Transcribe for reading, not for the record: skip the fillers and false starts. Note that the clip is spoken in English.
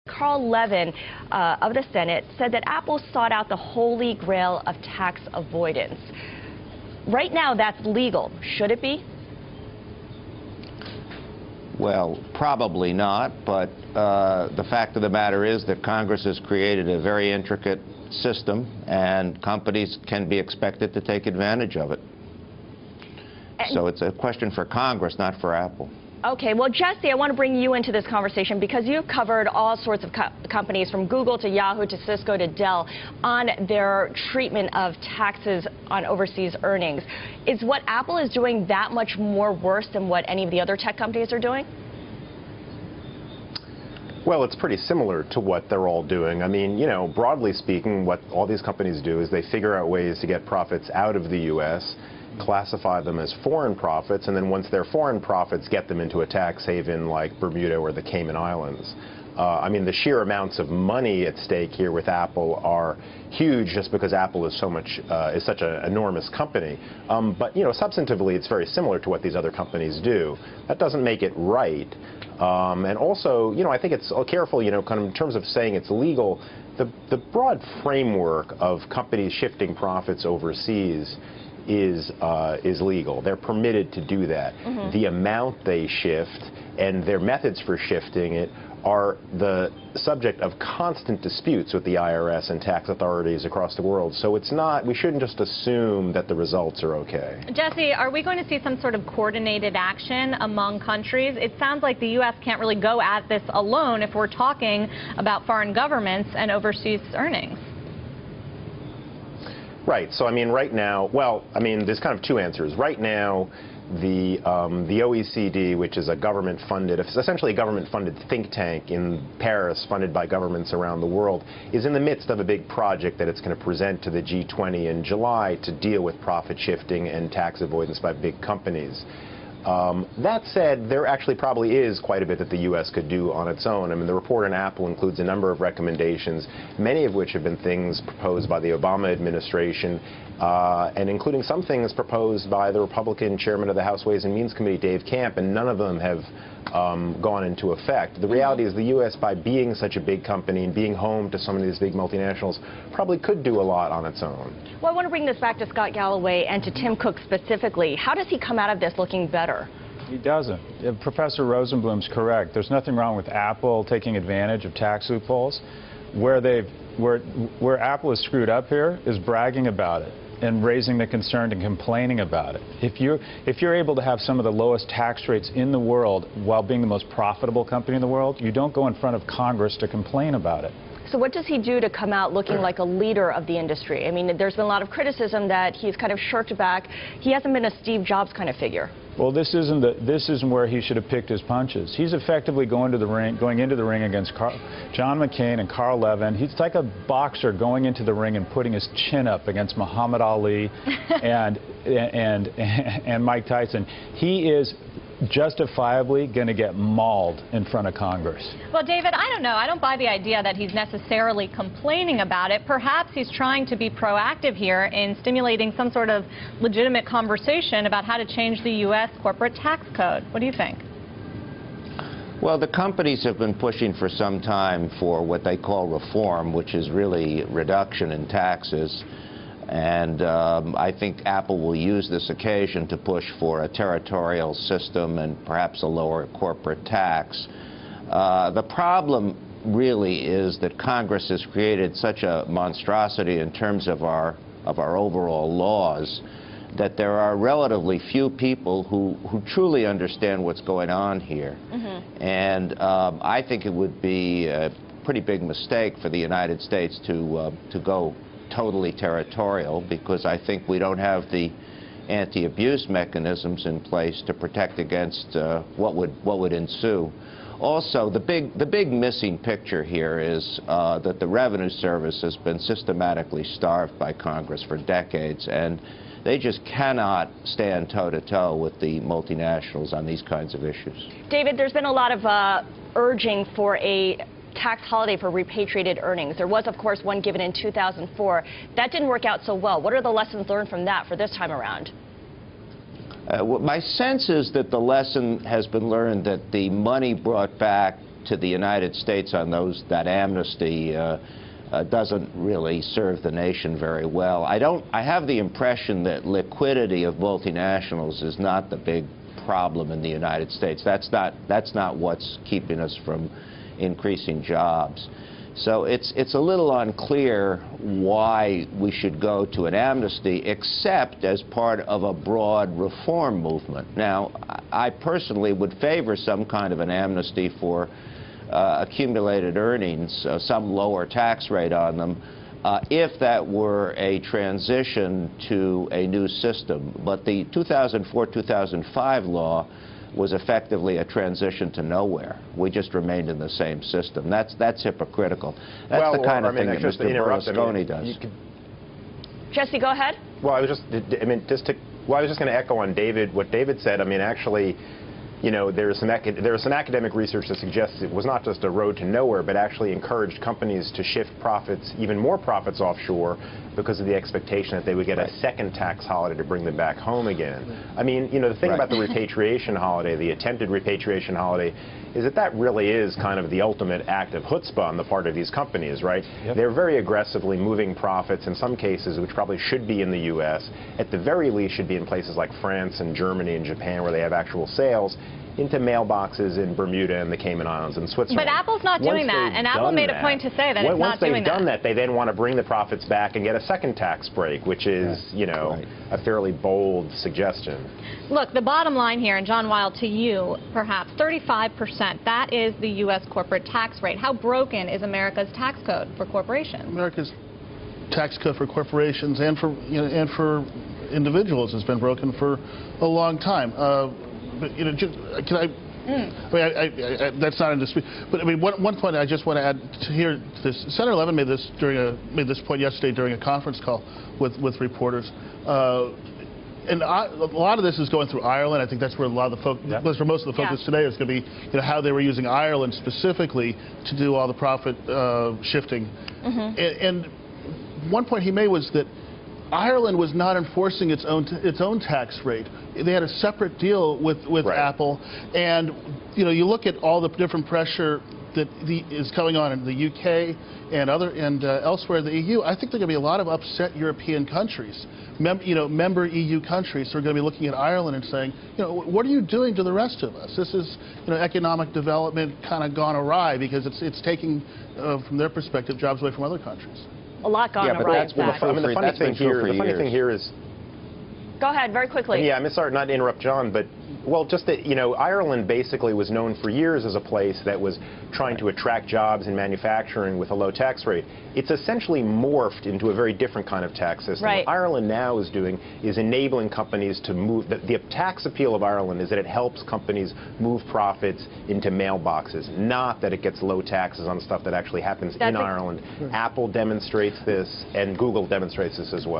Carl Levin of the Senate said that Apple sought out the holy grail of tax avoidance. Right now, that's legal. Should it be? Well, probably not, but the fact of the matter is that Congress has created a very intricate system, and companies can be expected to take advantage of it. So it's a question for Congress, not for Apple. Okay, well, Jesse, I want to bring you into this conversation because you've covered all sorts of companies from Google to Yahoo to Cisco to Dell on their treatment of taxes on overseas earnings. Is what Apple is doing that much more worse than what any of the other tech companies are doing? Well, it's pretty similar to what they're all doing. I mean, you know, broadly speaking, what all these companies do is they figure out ways to get profits out of the U.S., classify them as foreign profits, and then once they're foreign profits, get them into a tax haven like Bermuda or the Cayman Islands. I mean, the sheer amounts of money at stake here with Apple are huge just because Apple is such an enormous company. But, you know, substantively, it's very similar to what these other companies do. That doesn't make it right. And also, you know, I think it's careful, you know, kind of in terms of saying it's legal, the broad framework of companies shifting profits overseas is legal. They're permitted to do that. Mm-hmm. The amount they shift and their methods for shifting it are the subject of constant disputes with the IRS and tax authorities across the world. So it's not, we shouldn't just assume that the results are okay. Jesse, are we going to see some sort of coordinated action among countries? It sounds like the U.S. can't really go at this alone if we're talking about foreign governments and overseas earnings. Right. So, I mean, right now, well, I mean, there's kind of two answers. Right now, the OECD, which is a government-funded, essentially a government-funded think tank in Paris, funded by governments around the world, is in the midst of a big project that it's going to present to the G20 in July to deal with profit shifting and tax avoidance by big companies. That said, there actually probably is quite a bit that the U.S. could do on its own. I mean, the report on Apple includes a number of recommendations, many of which have been things proposed by the Obama administration, and including some things proposed by the Republican chairman of the House Ways and Means Committee, Dave Camp, and none of them have gone into effect. The reality is the U.S., by being such a big company and being home to some of these big multinationals, probably could do a lot on its own. Well, I want to bring this back to Scott Galloway and to Tim Cook specifically. How does he come out of this looking better? He doesn't. Professor Rosenblum's correct. There's nothing wrong with Apple taking advantage of tax loopholes. Where Apple is screwed up here is bragging about it and raising the concern and complaining about it. If you're able to have some of the lowest tax rates in the world while being the most profitable company in the world, you don't go in front of Congress to complain about it. So what does he do to come out looking like a leader of the industry? I mean, there's been a lot of criticism that he's kind of shirked back. He hasn't been a Steve Jobs kind of figure. Well, this isn't where he should have picked his punches. He's effectively going into the ring against John McCain and Carl Levin. He's like a boxer going into the ring and putting his chin up against Muhammad Ali and Mike Tyson. He is justifiably going to get mauled in front of Congress. Well, David, I don't know. I don't buy the idea that he's necessarily complaining about it. Perhaps he's trying to be proactive here in stimulating some sort of legitimate conversation about how to change the U.S. corporate tax code. What do you think? Well, the companies have been pushing for some time for what they call reform, which is really reduction in taxes. And I think Apple will use this occasion to push for a territorial system and perhaps a lower corporate tax. The problem really is that Congress has created such a monstrosity in terms of our overall laws that there are relatively few people who truly understand what's going on here. Mm-hmm. And I think it would be a pretty big mistake for the United States to go totally territorial, because I think we don't have the anti-abuse mechanisms in place to protect against what would ensue. Also, the big missing picture here is that the Revenue Service has been systematically starved by Congress for decades, and they just cannot stand toe-to-toe with the multinationals on these kinds of issues. David, there's been a lot of urging for a tax holiday for repatriated earnings. There was, of course, one given in 2004. That didn't work out so well. What are the lessons learned from that for this time around? My sense is that the lesson has been learned that the money brought back to the United States on that amnesty doesn't really serve the nation very well. I have the impression that liquidity of multinationals is not the big problem in the United States. That's not what's keeping us from increasing jobs. So it's a little unclear why we should go to an amnesty except as part of a broad reform movement. Now, I personally would favor some kind of an amnesty for accumulated earnings, some lower tax rate on them, if that were a transition to a new system. But the 2004-2005 law was effectively a transition to nowhere. We just remained in the same system. That's hypocritical. That's the kind of thing that Mr. Berlusconi does. Jesse, go ahead. Well, I was just going to echo on what David said. I mean, actually, you know, there was some academic research that suggests it was not just a road to nowhere, but actually encouraged companies to shift profits, even more profits offshore, because of the expectation that they would get a second tax holiday to bring them back home again. I mean, you know, the thing about the repatriation holiday, the attempted repatriation holiday, is that really is kind of the ultimate act of chutzpah on the part of these companies, right? Yep. They're very aggressively moving profits, in some cases, which probably should be in the U.S., at the very least should be in places like France and Germany and Japan where they have actual sales, into mailboxes in Bermuda and the Cayman Islands and Switzerland. But Apple's not doing that, and Apple made a point to say that it's not doing that. Once they've done that, they then want to bring the profits back and get a second tax break, which is, you know, a fairly bold suggestion. Look, the bottom line here, and John Wild, to you, perhaps, 35%, that is the U.S. corporate tax rate. How broken is America's tax code for corporations? America's tax code for corporations and for, you know, and for individuals has been broken for a long time. But, you know, can I mean, that's not in dispute. But I mean, one point I just want to add to here. Senator Levin made this point yesterday during a conference call with reporters. And a lot of this is going through Ireland. I think that's where a lot of the that's where most of the focus today is going to be. You know, how they were using Ireland specifically to do all the profit shifting. And one point he made was that Ireland was not enforcing its own tax rate. They had a separate deal with Apple, and you know, you look at all the different pressure that is coming on in the UK and elsewhere in the EU. I think there are going to be a lot of upset European countries, member EU countries, who are going to be looking at Ireland and saying, you know, what are you doing to the rest of us? This is, you know, economic development kind of gone awry because it's taking, from their perspective, jobs away from other countries. A lot gone awry. The funny thing here is. Go ahead, very quickly. Yeah, I'm sorry not to interrupt John, but, well, just that, you know, Ireland basically was known for years as a place that was trying to attract jobs in manufacturing with a low tax rate. It's essentially morphed into a very different kind of tax system. Right. What Ireland now is doing is enabling companies to move. The tax appeal of Ireland is that it helps companies move profits into mailboxes, not that it gets low taxes on stuff that actually happens in Ireland. Apple demonstrates this, and Google demonstrates this as well.